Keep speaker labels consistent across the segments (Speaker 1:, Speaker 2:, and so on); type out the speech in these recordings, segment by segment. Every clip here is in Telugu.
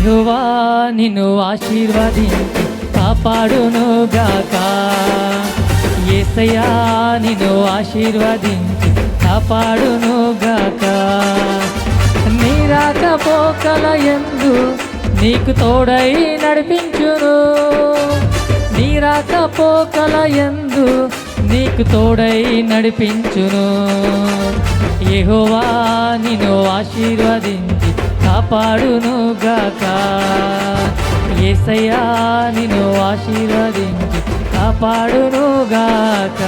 Speaker 1: యెహోవా నిన్ను ఆశీర్వదించి కాపాడునుగాక. యేసయ్యా నిన్ను ఆశీర్వదించి కాపాడునుగాక. నీ రాకపోకల యందు నీకు తోడై నడిపించును. నీ రాకపోకల యందు నీకు తోడై నడిపించును. యెహోవా నిన్ను ఆశీర్వదించి కాపాడునుగాక. యేసయ్యా నిన్ను ఆశీర్వదించి కాపాడునుగాక.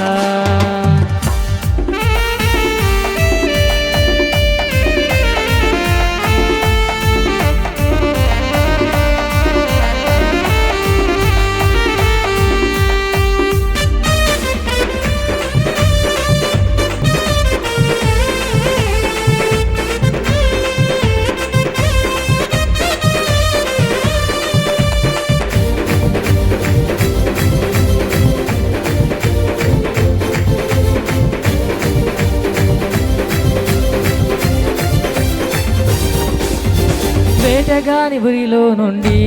Speaker 1: వేటగాని ఉరిలో నుండి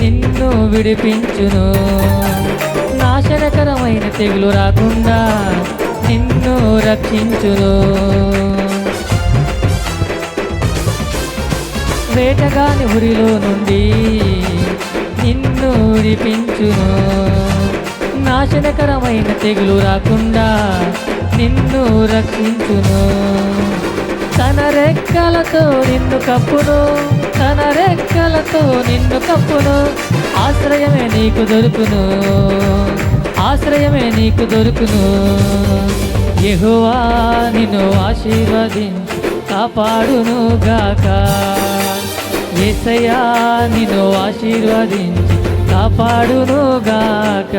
Speaker 1: నిన్ను విడిపించును. నాశనకరమైన తెగులు రాకుండా నిన్ను రక్షించును. వేటగాని ఉరిలో నుండి నిన్ను విడిపించును. నాశనకరమైన తెగులు రాకుండా నిన్ను రక్షించును. తన రెక్కలతో నిన్ను కప్పును. తన రెక్కలతో నిన్ను కప్పును. ఆశ్రయమే నీకు దొరుకును. ఆశ్రయమే నీకు దొరుకును. యెహోవా నిన్ను ఆశీర్వదించి కాపాడునుగాక. యేసయ్యా నిన్ను ఆశీర్వదించి కాపాడునుగాక.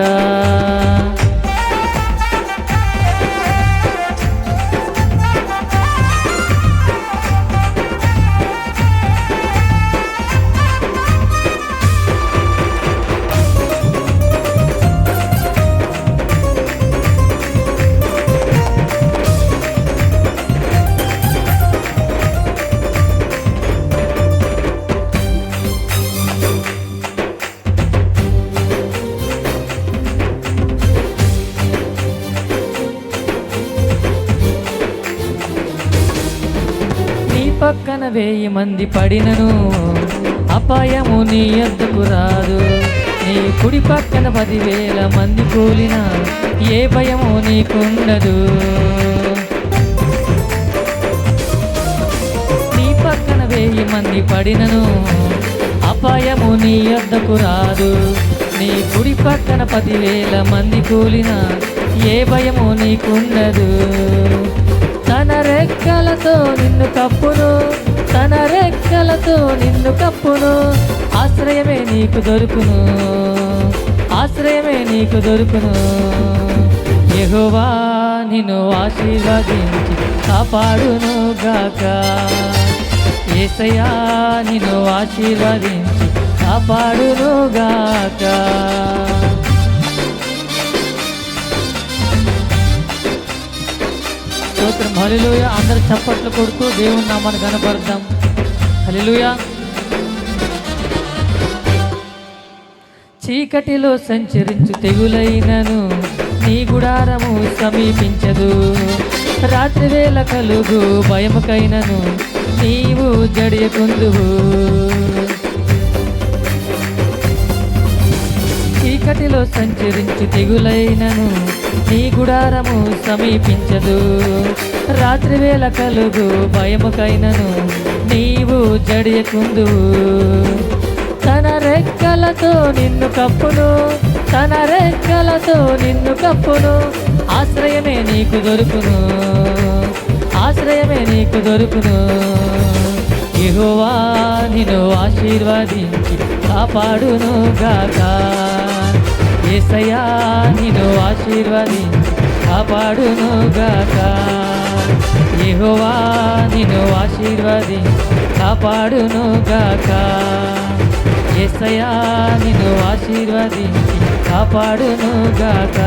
Speaker 1: పక్కన 1000 మంది పడినను అపాయము నీ యొద్దకు రాదు. నీ కుడి పక్కన 10,000 మంది కూలినా ఏ భయము నీకుండదు. నీ పక్కన 1000 మంది పడినను అపాయము నీ యొద్దకు రాదు. నీ కుడి పక్కన 10,000 మంది కూలినా ఏ భయము నీకుండదు. తన రెక్కలతో నిన్ను కప్పును. తన రెక్కలతో నిన్ను కప్పును. ఆశ్రయమే నీకు దొరుకును. ఆశ్రయమే నీకు దొరుకును. యెహోవా నిన్ను ఆశీర్వదించి కాపాడునుగాక. యేసయ్యా నిన్ను ఆశీర్వదించి కాపాడునుగాక. స్తోత్రం. హల్లెలూయా. అందరూ చప్పట్లు కొడుతూ దేవుని నామాన్ని కనపడదాం. హల్లెలూయా. చీకటిలో సంచరించు తెగులైనను నీ గుడారము సమీపించదు. రాత్రి వేళ కలుగు భయముకైనను నీవు జడియకుందువు. చీకటిలో సంచరించు తెగులైనను నీ గుడారము సమీపించదు. రాత్రి వేళ కలుగు భయముకైనను నీవు జడియకుందువు. తన రెక్కలతో నిన్ను కప్పును. తన రెక్కలతో నిన్ను కప్పును. ఆశ్రయమే నీకు దొరుకును. ఆశ్రయమే నీకు దొరుకును. యెహోవా నిన్ను ఆశీర్వదించి కాపాడునుగాక. యేసయ్యా నిన్ను ఆశీర్వదించి కాపాడునుగాక. యెహోవా నిన్ను ఆశీర్వదించి కాపాడునుగాక. యేసయ్యా నిన్ను ఆశీర్వదించి కాపాడునుగాక.